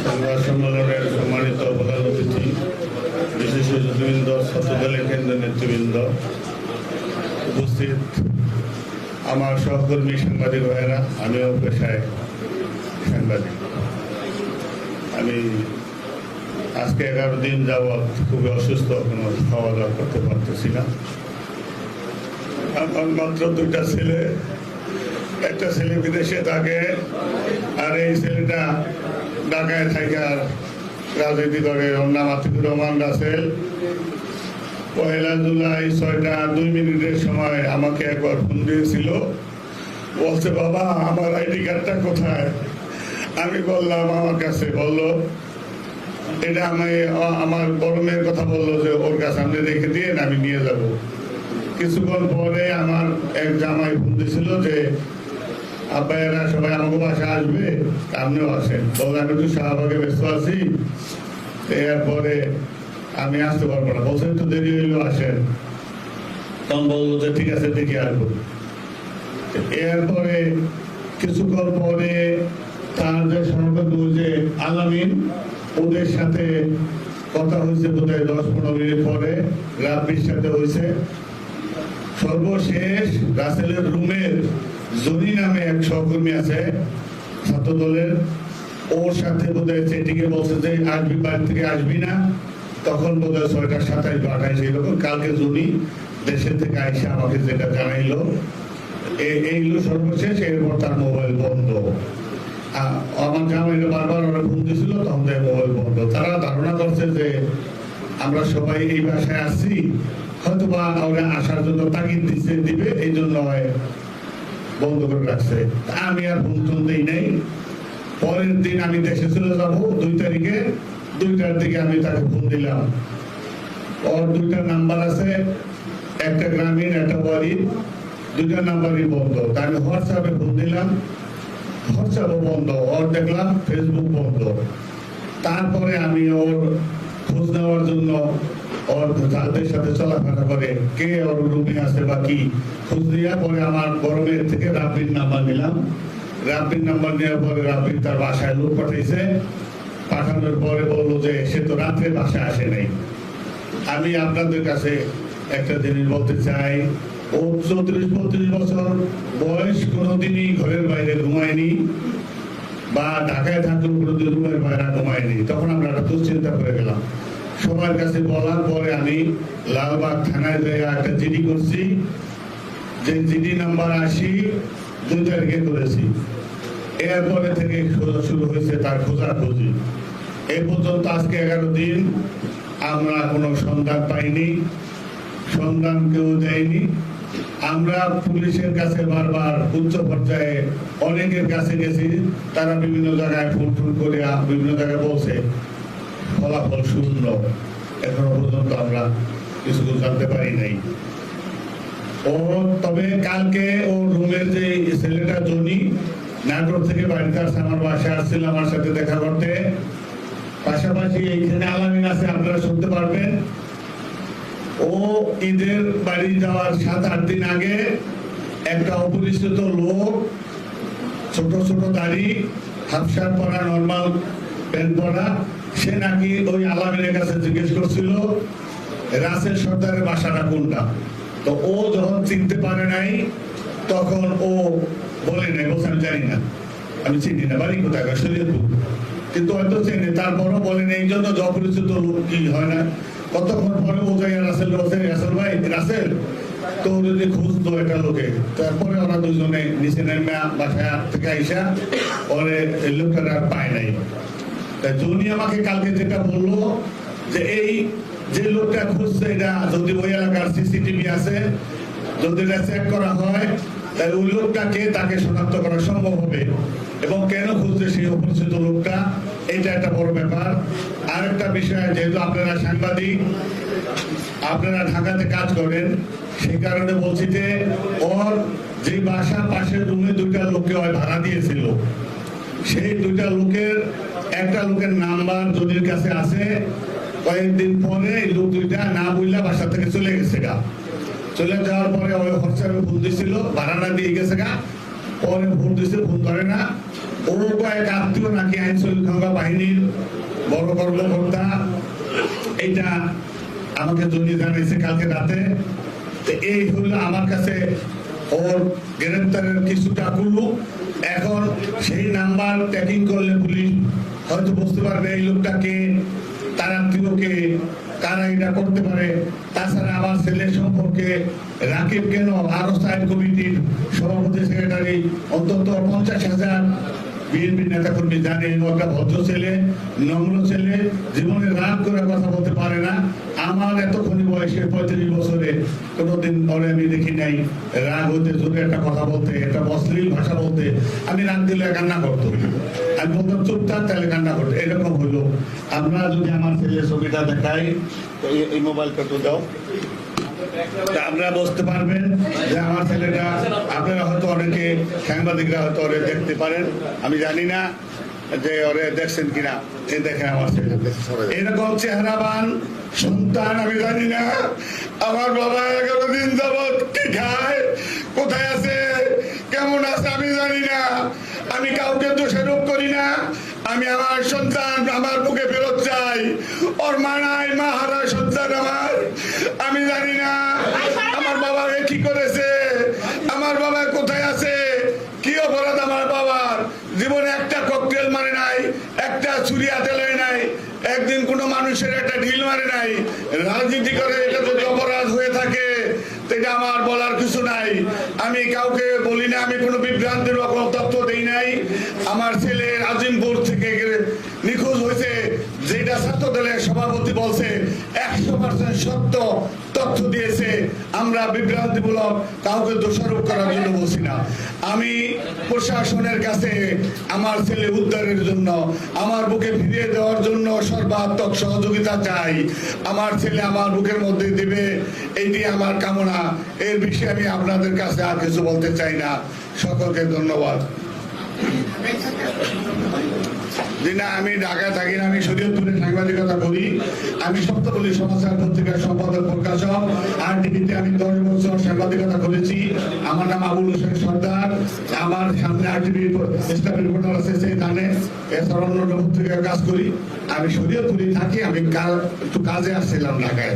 সংবাদ সম্মেলনের সম্মানিত প্রধান অতিথি, বিশেষ অতিথিবৃন্দ, ছাত্রদলের কেন্দ্রীয় নেতৃবৃন্দ, উপস্থিত আমার সহকর্মী সাংবাদিক ভাইয়েরা, আমিও পেশায় সাংবাদিক। আমি আজকে 11 দিন যাবৎ খুবই অসুস্থ, কোনো খাওয়া দাওয়া করতে পারতেছি না। আমার মাত্র 2টা ছেলে, একটা ছেলে বিদেশে থাকে, আর এই ছেলেটা ঢাকায় থাকে আর রাজনীতি করে। ওর নাম আতিকুর রহমান রাসেল। 1 জুলাই 6টা 2 সময় আমাকে একবার ফোন দিয়েছিল, বলছে বাবা আমার আইডি কার্ডটা কোথায়? আমি বললাম আমার কাছে। বললো এটা আমার বড় মেয়ের কথা বললো যে ওর কাছে আপনি রেখে দিয়ে আমি নিয়ে যাব। কিছুক্ষণ পরে আমার এক জামাই ফোন দিয়েছিল যে আব্বাইরা সবাই আমাকে বাসা আসবে, আপনিও আসেন। বললাম আমি একটু শাহবাগে ব্যস্ত আছি, এরপরে আমি আসতে পারবো না। বলছে একটু দেরি হইলেও আসেন। তখন বললো যে ঠিক আছে দেখি আসবো। এরপরে কিছুক্ষণ পরে তার যে সহকর্মী যে আলামিন, ওদের সাথে কথা হয়েছে বোধহয় 10-15 মিনিট পরে রাব্বির সাথে হয়েছে। সর্বশেষ রাসেলের রুমের জনি নামে এক সহকর্মী আছে ছাত্র দলের, ওর সাথে বোধহয় সেটিকে বলছে যে আসবি, বাড়ি থেকে আসবি না। তখন বোধহয় 6টা 27 বা 28 এরকম কালকে জনি দেশের থেকে আইসে আমাকে যেটা জানাইলো, এইগুলো সর্বশেষ। এরপর তার মোবাইল বন্ধ। আমার জামাইরা বারবার ওরা ফোন দিয়েছিল, তখন তাই মোবাইল বন্ধ। তারা ধারণা করছে যে আমরা সবাই এই বাসায় আসছি, হয়তো বা ওরা আসার জন্য তাগিদ দিবে, এই জন্য বন্ধ করে রাখছে। আমি আর ফোন টোন দিই নাই। পরের দিন আমি দেশে চলে যাবো 2 তারিখে, 2টার দিকে আমি তাকে ফোন দিলাম। ওর 2টা নাম্বার আছে, একটা গ্রামীণ একটা বাড়ির, 2টা নাম্বারই বন্ধ। তাই আমি হোয়াটসঅ্যাপে ফোন দিলাম, হোয়াটসঅ্যাপও বন্ধ। ওর দেখলাম ফেসবুক বন্ধ। তারপরে আমি ওর খোঁজ নেওয়ার জন্য ওর যাদের সাথে চলাফেরা করে কে ওর রুমে আছে বা কি খোঁজ নেওয়ার পরে আমার বড় মেয়ের থেকে রাব্বির নাম্বার নিলাম। রাব্বির নাম্বার নেওয়ার পরে রাব্বির তার বাসায় লোক পাঠাইছে। পাঠানোর পরে বললো যে সে তো রাত্রে বাসায় আসে নাই। আমি আপনাদের কাছে একটা জিনিস বলতে চাই, ও 34-35 বছর বয়স, কোনোদিনই ঘরের বাইরে ঘুমায়নি, বা ঢাকায় থাকলেও কোনোদিন রুমের বাইরে ঘুমায়নি। তখন আমরা একটা দুশ্চিন্তা করে গেলাম। সবার কাছে বলার পরে আমি লালবাগ থানায় যাইয়া একটা জিডি করছি, যে জিডি নাম্বার 80 2 তারিখে করেছি। এরপরে থেকে শুরু হয়েছে তার খোঁজাখুঁজি। এ পর্যন্ত আজকে 11 দিন আমরা কোনো সন্ধান পাইনি, সন্ধান কেউ দেয়নি। আমরা পুলিশের কাছে বারবার উচ্চ পর্যায়ে অনেকের কাছে গেছি, তারা বিভিন্ন জায়গায় ফোন করে বিভিন্ন জায়গায় বলছে, ফলাফল শূন্য। এখনো পর্যন্ত আমরা কিছু জানতে পারি নাই। ও তবে কালকে ও রুমের যে ছেলেটা জনি নাটোর থেকে বাড়িতে আসছে, আমার বাসায় আসছিল আমার সাথে দেখা করতে। পাশাপাশি এইখানে আলামিন আছে, আপনারা শুনতে পারবেন। ও ঈদের বাড়ি যাওয়ার 7-8 দিন আগে একটা অপরিচিত লোক, ছোট ছোট দাড়ি, হাফ শার্ট পরা, নর্মাল প্যান্ট পরা, সে নাকি ওই আলামিনের কাছে জিজ্ঞেস করছিল রাসেল সর্দারের বাসাটা কোনটা। তো ও যখন চিনতে পারে নাই, তখন ও বলে নাই, বলছে আমি জানি না, আমি চিনি না, বাড়ি কোথায়, শরীয়তপুর। কিন্তু হয়তো চেনে, তারপরও বলেন। এই জন্য অপরিচিত লোক কি হয় না। কতক্ষণ পরে ও যাই রাসেল ভাই, রাসেল তো যদি খুঁজতো একটা লোকে। তারপরে ওরা দুজনে নিচে নেমে বাসায় থেকে আইসা পরে লোকটা আর পায় নাই। জনি আমাকে কালকে যেটা বললো যে এই যে লোকটা খুঁজছে, এটা যদি ওই এলাকার সিসিটিভি আছে, যদি এটা চেক করা হয়, তাহলে ওই লোকটাকে তাকে শনাক্ত করা সম্ভব হবে। এবং কেন খুঁজছে সেই অপরিচিত লোকটা, এটা একটা বড় ব্যাপার। আরেকটা বিষয়, যেহেতু আপনারা সাংবাদিক, আপনারা ঢাকাতে কাজ করেন, সেই কারণে বলছি যে ওর যে বাসা পাশের রুমে 2টা লোককে ভাড়া দিয়েছিল, সেই 2টা লোকের একটা লোকের নাম্বার জনির কাছে আছে। কয়েকদিন পরে এই লোক 2টা না বললে বাসা থেকে চলে গেছে গা। চলে যাওয়ার পরে ওই হোয়াটসঅ্যাপে ফোন দিছিল, ভাড়া না দিয়ে গেছে গা। পরে ফোন দিছে, ফোন করে না। ও কয়েক আত্মীয় নাকি আইন শৃঙ্খলা বাহিনীর বড় কর্মকর্তা, এইটা আমাকে জড়িয়ে জানিয়েছে কালকে রাতে। এই হলো আমার কাছে ওর গ্রেফতারের কিছুটা ক্লু। এখন সেই নাম্বার ট্র্যাকিং করলে পুলিশ হয়তো বুঝতে পারবে এই লোকটাকে, তার আত্মীয়কে, কারা এটা করতে পারে। তাছাড়া আমার ছেলের সম্পর্কে রাকিব কেন আরো স্থায়ী কমিটির সভাপতি সেক্রেটারি অন্তত 50,000 বিএনপি নেতাকর্মী জানে একটা ভদ্র ছেলে, নম্র ছেলে, জীবনে রাগ করে কথা বলতে পারে না। আমার এতক্ষণি বয়সে 35 বছরে কোনোদিন পরে আমি দেখি নাই রাগ হতে জোরে একটা কথা বলতে, একটা অশ্লীল ভাষা বলতে। আমি রাগ দিলে কান্না করতো, আমি বলতাম চুপ থাক, তাহলে কান্না করতো। এরকম হলো। আমরা যদি আমার ছেলের ছবিটা দেখাই, এই মোবাইলটা তো দাও, আপনারা বুঝতে পারবেন যে আমার ছেলেটা, আপনারা হয়তো অনেকে সাংবাদিকরা হয়তো ওরে দেখতে পারেন, আমি জানি না যে ওরে দেখছেন কিনা। এই দেখেন আমার ছেলে এরকম চেহারাবান সন্তান, আমি জানি না আমার বাবা 11 দিন যাবৎ কি খায়, কোথায় আছে, কেমন আছে আমি জানি না। আমি কাউকে দোষারোপ করি না। আমি আমার সন্তান আমার বুকে ফেরত চাই। ওর মা নাই, মা হারা সন্তান আমার। আমি জানি না আমার বাবাকে কি করেছে, আমার বাবা কোথায় আছে, কি অপরাধ আমার বাবার। জীবনে একটা ককটেল মারে নাই, একটা ছুরি হাতে লয় নাই, একদিন কোনো মানুষের একটা ঢিল মারে নাই। রাজনীতি করে এটা যদি অপরাধ হয়ে থাকে এটা আমার বলার কিছু নাই। আমি কাউকে বলি না, আমি কোনো বিভ্রান্তির কোনো তথ্য দেই নাই। আমার ছেলে আজিমপুর থেকে নিখোঁজ হয়েছে, যেটা ছাত্র দলের সভাপতি বলছে 100% সত্য তথ্য দিয়েছে। আমরা বিভ্রান্তিমূলক কাউকে দোষারোপ করার জন্য বলছি না। আমি প্রশাসনের কাছে আমার ছেলে উদ্ধারের জন্য, আমার বুকে ফিরিয়ে দেওয়ার জন্য সর্বাত্মক সহযোগিতা চাই। আমার ছেলে আমার বুকের মধ্যে দিবে, এইটি আমার কামনা। এর বিষয়ে আমি আপনাদের কাছে আর কিছু বলতে চাই না। সকলকে ধন্যবাদ। না, আমি ঢাকায় থাকি না, আমি শরীয়তপুরে সাংবাদিকতা করি। আমি সপ্তপল্লী সমাচার পত্রিকার সম্পাদক প্রকাশক। RTVতে আমি 10 বছর সাংবাদিকতা করেছি। আমার নাম আবুল হোসেন সর্দার। আমার সামনে RTV স্টাফ রিপোর্টার আছে, সেই জানে। এছাড়া অন্য পত্রিকার কাজ করি। আমি শরীয়তপুরে থাকি। আমি একটু কাজে আসছিলাম ঢাকায়।